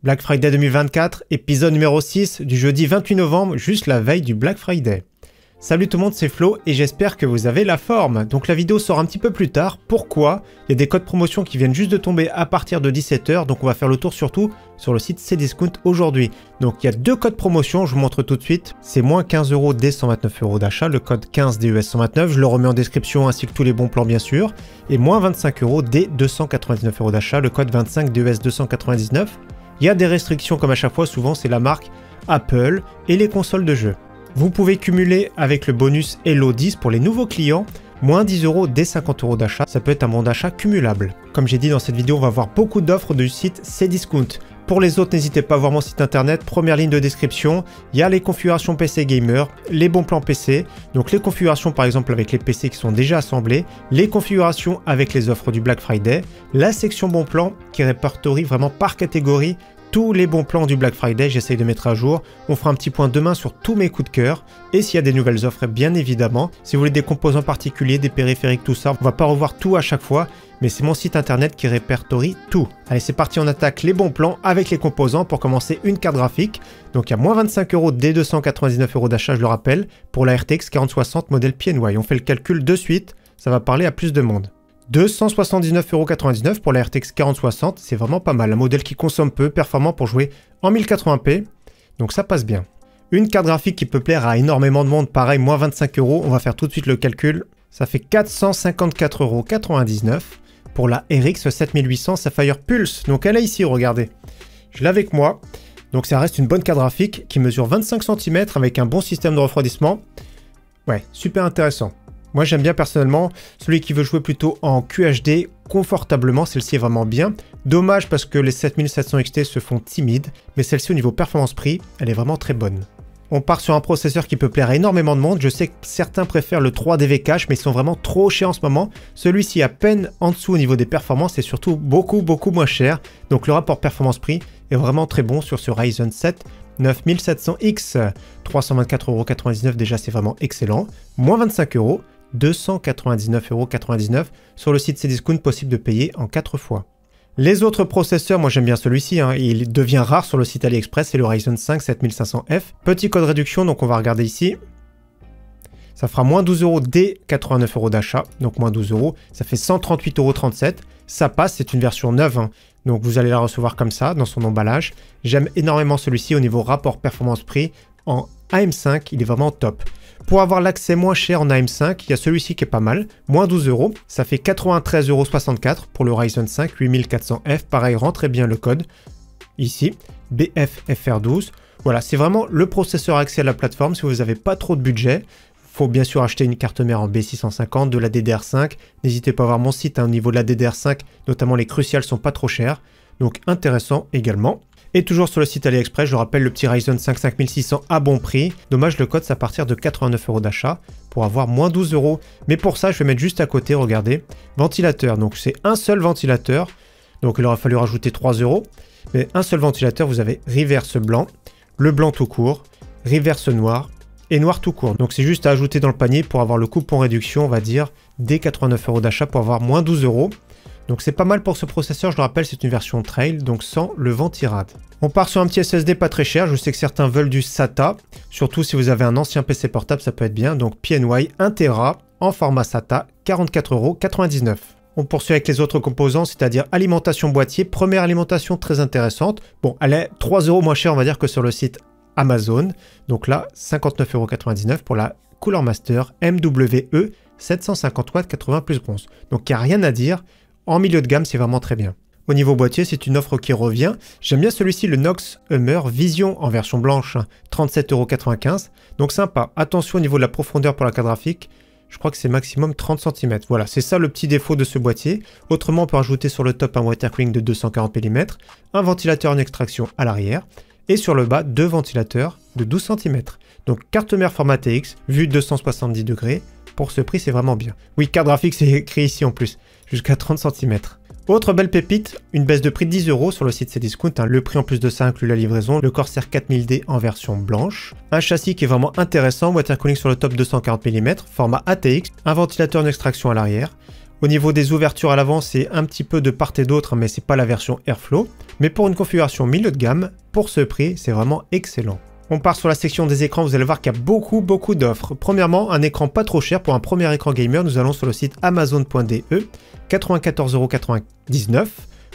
Black Friday 2024, épisode numéro 6 du jeudi 28 novembre, juste la veille du Black Friday. Salut tout le monde, c'est Flo et j'espère que vous avez la forme. Donc la vidéo sort un petit peu plus tard. Pourquoi? Il y a des codes promotion qui viennent juste de tomber à partir de 17 h, donc on va faire le tour surtout sur le site Cdiscount aujourd'hui. Donc il y a deux codes promotion, je vous montre tout de suite. C'est moins 15 € dès 129 € d'achat, le code 15 DES 129, je le remets en description ainsi que tous les bons plans bien sûr. Et moins 25 € dès 299 € d'achat, le code 25 DES 299. Il y a des restrictions comme à chaque fois, souvent c'est la marque Apple et les consoles de jeux. Vous pouvez cumuler avec le bonus Hello 10 pour les nouveaux clients, moins 10 € dès 50 € d'achat, ça peut être un bon d'achat cumulable. Comme j'ai dit dans cette vidéo, on va voir beaucoup d'offres du site Cdiscount. Pour les autres, n'hésitez pas à voir mon site internet, première ligne de description, il y a les configurations PC Gamer, les bons plans PC, donc les configurations par exemple avec les PC qui sont déjà assemblés, les configurations avec les offres du Black Friday, la section bons plans qui répertorie vraiment par catégorie tous les bons plans du Black Friday, j'essaye de mettre à jour. On fera un petit point demain sur tous mes coups de cœur. Et s'il y a des nouvelles offres, bien évidemment. Si vous voulez des composants particuliers, des périphériques, tout ça, on va pas revoir tout à chaque fois. Mais c'est mon site internet qui répertorie tout. Allez, c'est parti, on attaque les bons plans avec les composants. Pour commencer, une carte graphique. Donc il y a moins 25 € dès 299 € d'achat, je le rappelle, pour la RTX 4060 modèle PNY. On fait le calcul de suite, ça va parler à plus de monde. 279,99 € pour la RTX 4060, c'est vraiment pas mal, un modèle qui consomme peu, performant pour jouer en 1080p, donc ça passe bien. Une carte graphique qui peut plaire à énormément de monde, pareil, moins 25 €, on va faire tout de suite le calcul, ça fait 454,99 € pour la RX 7800 Sapphire Pulse, donc elle est ici, regardez, je l'ai avec moi, donc ça reste une bonne carte graphique qui mesure 25 cm avec un bon système de refroidissement, ouais, super intéressant. Moi j'aime bien personnellement, celui qui veut jouer plutôt en QHD confortablement, celle-ci est vraiment bien. Dommage parce que les 7700 XT se font timides, mais celle-ci au niveau performance-prix, elle est vraiment très bonne. On part sur un processeur qui peut plaire à énormément de monde, je sais que certains préfèrent le 3DV Cache, mais ils sont vraiment trop chers en ce moment. Celui-ci à peine en dessous au niveau des performances et surtout beaucoup moins cher, donc le rapport performance-prix est vraiment très bon sur ce Ryzen 7 9700X. 324,99 € déjà c'est vraiment excellent, moins 25 €. 299,99 € sur le site Cdiscount, possible de payer en 4 fois. Les autres processeurs, moi j'aime bien celui-ci, hein, il devient rare sur le site AliExpress, c'est le Ryzen 5 7500F. Petit code réduction, donc on va regarder ici. Ça fera moins 12 € dès 89 € d'achat, donc moins 12 €, ça fait 138,37 €. Ça passe, c'est une version neuve, hein, donc vous allez la recevoir comme ça, dans son emballage. J'aime énormément celui-ci au niveau rapport performance-prix. En AM5, il est vraiment top. Pour avoir l'accès moins cher en AM5, il y a celui-ci qui est pas mal, moins 12 €, ça fait 93,64 € pour le Ryzen 5 8400F, pareil, rentrez bien le code, ici, BFFR12. Voilà, c'est vraiment le processeur accès à la plateforme si vous n'avez pas trop de budget. Il faut bien sûr acheter une carte mère en B650, de la DDR5, n'hésitez pas à voir mon site, hein, au niveau de la DDR5, notamment les cruciales sont pas trop chères, donc intéressant également. Et toujours sur le site AliExpress, je rappelle le petit Ryzen 5 5600 à bon prix. Dommage, le code c'est à partir de 89 € d'achat pour avoir moins 12 €. Mais pour ça, je vais mettre juste à côté, regardez, ventilateur. Donc c'est un seul ventilateur. Donc il aura fallu rajouter 3 €. Mais un seul ventilateur, vous avez reverse blanc, le blanc tout court, reverse noir et noir tout court. Donc c'est juste à ajouter dans le panier pour avoir le coupon réduction, on va dire, dès 89 € d'achat pour avoir moins 12 €. Donc c'est pas mal pour ce processeur, je le rappelle, c'est une version Trail, donc sans le ventirad. On part sur un petit SSD pas très cher, je sais que certains veulent du SATA, surtout si vous avez un ancien PC portable, ça peut être bien. Donc PNY 1 Tera en format SATA, 44,99 €. On poursuit avec les autres composants, c'est-à-dire alimentation boîtier, première alimentation très intéressante. Bon, elle est 3 € moins chère, on va dire, que sur le site Amazon. Donc là, 59,99 € pour la Cooler Master MWE 750 watts 80 plus bronze. Donc il n'y a rien à dire. En milieu de gamme, c'est vraiment très bien. Au niveau boîtier, c'est une offre qui revient. J'aime bien celui-ci, le Knox Hummer Vision en version blanche, 37,95 €. Donc sympa. Attention au niveau de la profondeur pour la carte graphique. Je crois que c'est maximum 30 cm. Voilà, c'est ça le petit défaut de ce boîtier. Autrement, on peut rajouter sur le top un water cooling de 240 mm, un ventilateur en extraction à l'arrière, et sur le bas, deux ventilateurs de 12 cm. Donc carte mère format TX, vue 270 degrés. Pour ce prix, c'est vraiment bien. Oui, carte graphique, c'est écrit ici en plus, jusqu'à 30 cm. Autre belle pépite, une baisse de prix de 10 € sur le site Cdiscount. Hein. Le prix en plus de ça inclut la livraison, le Corsair 4000D en version blanche. Un châssis qui est vraiment intéressant, water cooling sur le top 240 mm, format ATX, un ventilateur en extraction à l'arrière. Au niveau des ouvertures à l'avant, c'est un petit peu de part et d'autre, mais c'est pas la version Airflow. Mais pour une configuration milieu de gamme, pour ce prix, c'est vraiment excellent. On part sur la section des écrans, vous allez voir qu'il y a beaucoup d'offres. Premièrement, un écran pas trop cher pour un premier écran gamer, nous allons sur le site amazon.de, 94,99 €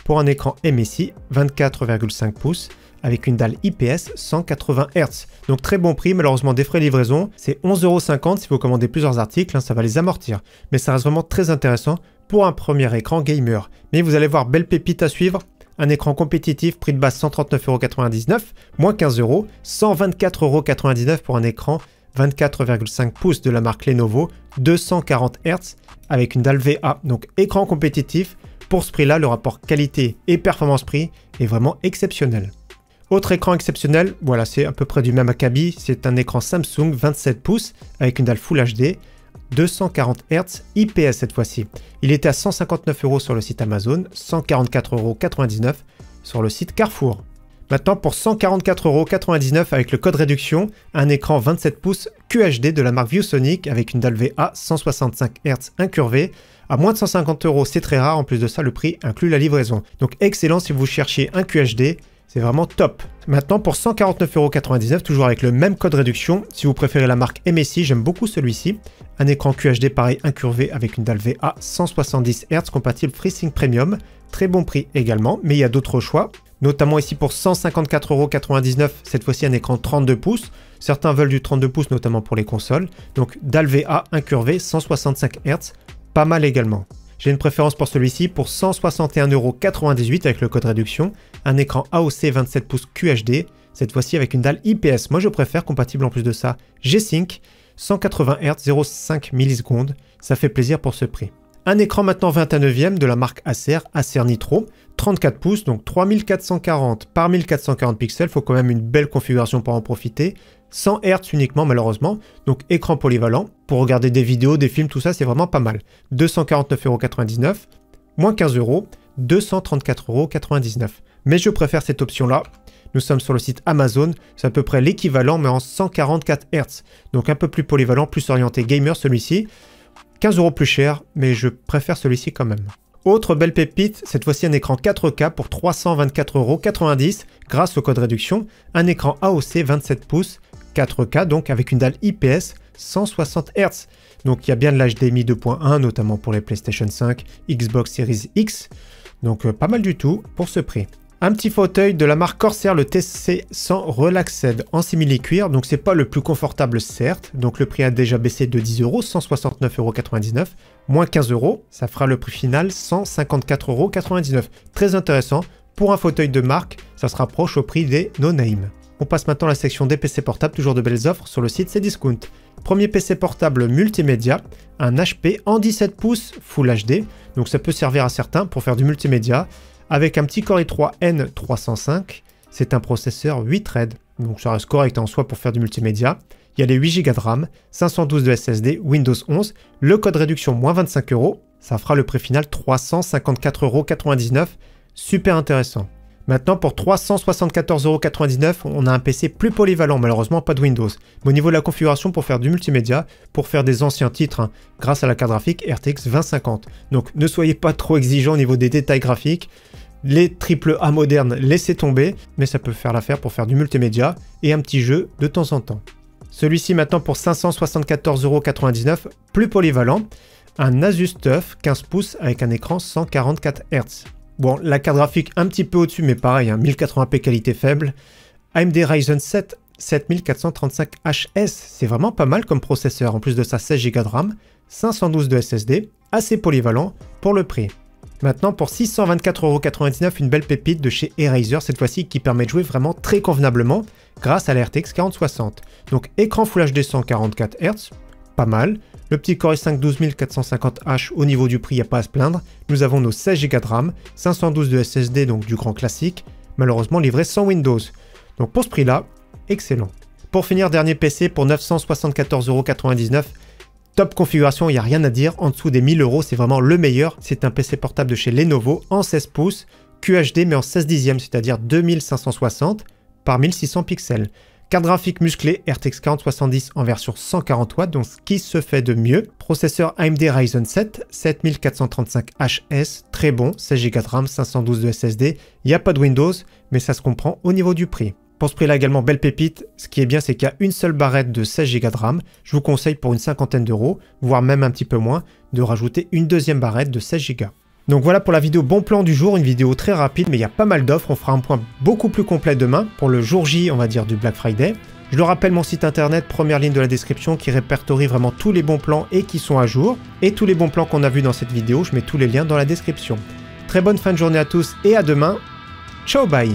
pour un écran MSI 24,5 pouces avec une dalle IPS 180 Hz. Donc très bon prix, malheureusement des frais de livraison, c'est 11,50 € si vous commandez plusieurs articles, ça va les amortir. Mais ça reste vraiment très intéressant pour un premier écran gamer. Mais vous allez voir, belle pépite à suivre. Un écran compétitif, prix de base 139,99 €, moins 15 €, 124,99 € pour un écran 24,5 pouces de la marque Lenovo, 240 Hz avec une dalle VA. Donc écran compétitif, pour ce prix-là, le rapport qualité et performance-prix est vraiment exceptionnel. Autre écran exceptionnel, voilà, c'est à peu près du même acabit, c'est un écran Samsung 27 pouces avec une dalle Full HD, 240 Hz IPS cette fois-ci. Il était à 159 € sur le site Amazon, 144,99 € sur le site Carrefour. Maintenant pour 144,99 € avec le code réduction, un écran 27 pouces QHD de la marque ViewSonic avec une dalle VA 165 Hz incurvée. À moins de 150 €, c'est très rare, en plus de ça le prix inclut la livraison. Donc excellent si vous cherchez un QHD, c'est vraiment top. Maintenant pour 149,99 €, toujours avec le même code réduction, si vous préférez la marque MSI, j'aime beaucoup celui-ci. Un écran QHD pareil incurvé avec une dalle VA 170 Hz compatible FreeSync Premium. Très bon prix également, mais il y a d'autres choix. Notamment ici pour 154,99 €, cette fois-ci un écran 32 pouces. Certains veulent du 32 pouces, notamment pour les consoles. Donc dalle VA incurvé 165 Hz, pas mal également. J'ai une préférence pour celui-ci pour 161,98 € avec le code réduction. Un écran AOC 27 pouces QHD, cette fois-ci avec une dalle IPS. Moi je préfère, compatible en plus de ça, G-Sync, 180 Hz, 0,5 millisecondes. Ça fait plaisir pour ce prix. Un écran maintenant 29e de la marque Acer, Acer Nitro, 34 pouces, donc 3440 par 1440 pixels. Il faut quand même une belle configuration pour en profiter. 100 Hz uniquement malheureusement, donc écran polyvalent. Pour regarder des vidéos, des films, tout ça, c'est vraiment pas mal. 249,99 €, moins 15 €, 234,99 €. Mais je préfère cette option-là. Nous sommes sur le site Amazon, c'est à peu près l'équivalent, mais en 144 Hz. Donc un peu plus polyvalent, plus orienté gamer celui-ci. 15 € plus cher, mais je préfère celui-ci quand même. Autre belle pépite, cette fois-ci un écran 4K pour 324,90 € grâce au code réduction. Un écran AOC 27 pouces, 4K donc avec une dalle IPS 160 Hz. Donc il y a bien de l'HDMI 2.1 notamment pour les PlayStation 5, Xbox Series X. Donc pas mal du tout pour ce prix. Un petit fauteuil de la marque Corsair, le TC100 Relaxed en simili-cuir. Donc c'est pas le plus confortable certes. Donc le prix a déjà baissé de 10 €, 169,99 €, moins 15 €. Ça fera le prix final 154,99 €. Très intéressant. Pour un fauteuil de marque, ça se rapproche au prix des no-name. On passe maintenant à la section des PC portables, toujours de belles offres sur le site Cdiscount. Premier PC portable multimédia, un HP en 17 pouces Full HD. Donc ça peut servir à certains pour faire du multimédia. Avec un petit Core i3 N305, c'est un processeur 8 threads, donc ça reste correct en soi pour faire du multimédia. Il y a les 8 Go de RAM, 512 de SSD, Windows 11, le code réduction moins 25 €, ça fera le prix final 354,99 €, super intéressant. Maintenant pour 374,99 €, on a un PC plus polyvalent, malheureusement pas de Windows. Mais au niveau de la configuration pour faire du multimédia, pour faire des anciens titres, grâce à la carte graphique RTX 2050. Donc ne soyez pas trop exigeants au niveau des détails graphiques. Les AAA modernes, laissez tomber, mais ça peut faire l'affaire pour faire du multimédia et un petit jeu de temps en temps. Celui-ci maintenant pour 574,99 €, plus polyvalent, un Asus TUF 15 pouces avec un écran 144 Hz. Bon, la carte graphique un petit peu au-dessus, mais pareil, 1080p qualité faible. AMD Ryzen 7 7435HS, c'est vraiment pas mal comme processeur. En plus de ça, 16 Go de RAM, 512 de SSD, assez polyvalent pour le prix. Maintenant, pour 624,99 €, une belle pépite de chez Eraser, cette fois-ci, qui permet de jouer vraiment très convenablement grâce à la RTX 4060. Donc, écran Full HD 144 Hz, pas mal. Le petit Core i5 12450H, au niveau du prix, il n'y a pas à se plaindre. Nous avons nos 16 Go de RAM, 512 de SSD, donc du grand classique, malheureusement livré sans Windows. Donc pour ce prix-là, excellent. Pour finir, dernier PC pour 974,99 €. Top configuration, il n'y a rien à dire. En dessous des 1000 €, c'est vraiment le meilleur. C'est un PC portable de chez Lenovo en 16 pouces, QHD mais en 16 dixièmes, c'est-à-dire 2560 par 1600 pixels. Carte graphique musclée RTX 4070 en version 140 watts, donc ce qui se fait de mieux. Processeur AMD Ryzen 7 7435HS, très bon, 16 Go de RAM, 512 de SSD. Il n'y a pas de Windows, mais ça se comprend au niveau du prix. Pour ce prix-là également, belle pépite. Ce qui est bien, c'est qu'il y a une seule barrette de 16 Go de RAM. Je vous conseille pour une cinquantaine d'euros, voire même un petit peu moins, de rajouter une deuxième barrette de 16 Go. Donc voilà pour la vidéo bon plan du jour, une vidéo très rapide, mais il y a pas mal d'offres. On fera un point beaucoup plus complet demain pour le jour J, on va dire, du Black Friday. Je le rappelle, mon site internet, première ligne de la description, qui répertorie vraiment tous les bons plans et qui sont à jour. Et tous les bons plans qu'on a vus dans cette vidéo, je mets tous les liens dans la description. Très bonne fin de journée à tous et à demain. Ciao, bye!